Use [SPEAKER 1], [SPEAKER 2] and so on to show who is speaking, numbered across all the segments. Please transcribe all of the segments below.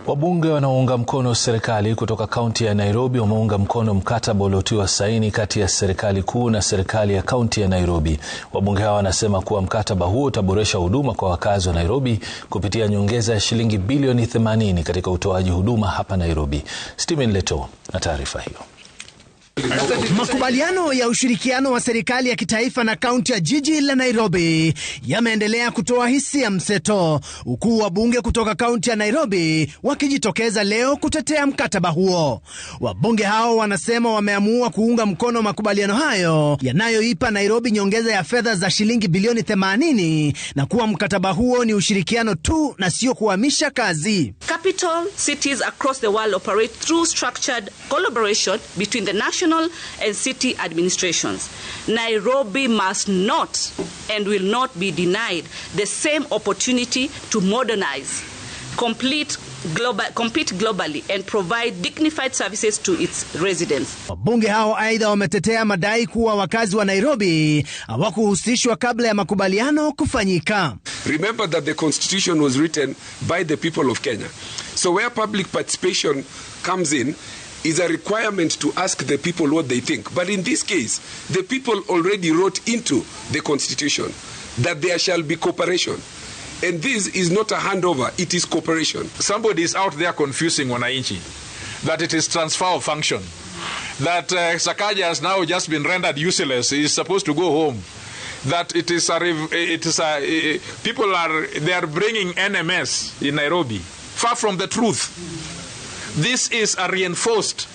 [SPEAKER 1] Wabunge wanaounga mkono serikali kutoka kaunti ya Nairobi wameunga mkono mkataba uliotiwa saini kati ya serikali kuu na serikali ya kaunti ya Nairobi. Wabunge hawa wanasema kuwa mkataba huo utaboresha huduma kwa wakazi wa Nairobi kupitia nyongeza ya shilingi bilioni 80 katika utoaji huduma hapa Nairobi. Stephen Leto na taarifa hiyo.
[SPEAKER 2] Makubaliano ya ushirikiano wa serikali ya kitaifa na kaunti ya jiji la Nairobi yameendelea kutoa hisia mseto, huku wabunge kutoka kaunti ya Nairobi wakijitokeza leo kutetea mkataba huo. Wabunge hao wanasema wameamua kuunga mkono makubaliano hayo yanayoipa Nairobi nyongeza ya fedha za shilingi bilioni 80 na kuwa mkataba huo ni ushirikiano tu na sio kuhamisha kazi.
[SPEAKER 3] Capital cities across the world operate through structured collaboration between the national and city administrations. Nairobi must not and will not be denied the same opportunity to modernize, compete globally and provide dignified services to its residents.
[SPEAKER 2] Wabunge hao aidha wametetea madai kuwa wakazi wa Nairobi hawakuhusishwa kabla ya makubaliano kufanyika.
[SPEAKER 4] Remember that the constitution was written by the people of Kenya. So where public participation comes in is a requirement to ask the people what they think. But in this case, the people already wrote into the constitution that there shall be cooperation. And this is not a handover, it is cooperation.
[SPEAKER 5] Somebody is out there confusing wananchi that it is transfer of function, that Sakaja has now just been rendered useless, he is supposed to go home, that people are bringing NMS in Nairobi. Far from the truth. This is a reinforced,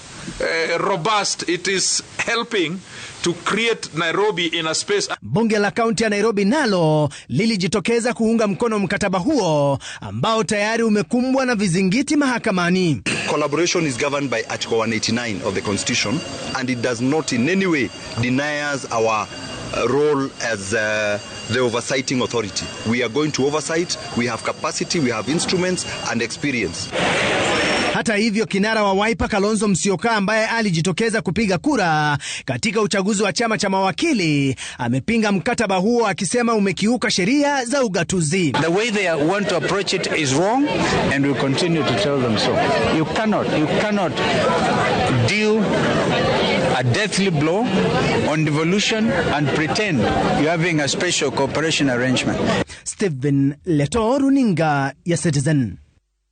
[SPEAKER 5] robust, it is helping to create Nairobi in a space.
[SPEAKER 2] Bunge la kaunti ya Nairobi nalo lilijitokeza kuunga mkono mkataba huo ambao tayari umekumbwa na vizingiti mahakamani.
[SPEAKER 6] Collaboration is governed by Article 189 of the Constitution and it does not in any way deny us our role as the oversighting authority. We are going to oversight, we have capacity, we have instruments and experience.
[SPEAKER 2] Hata hivyo, kinara wa Wiper Kalonzo Musyoka ambaye alijitokeza kupiga kura katika uchaguzi wa chama cha mawakili amepinga mkataba huo akisema umekiuka sheria za ugatuzi.
[SPEAKER 7] The way they want to approach it is wrong and we continue to tell them so. You cannot deal a deathly blow on devolution and pretend you're having a special cooperation arrangement.
[SPEAKER 2] Stephen Leto, runinga ya Citizen.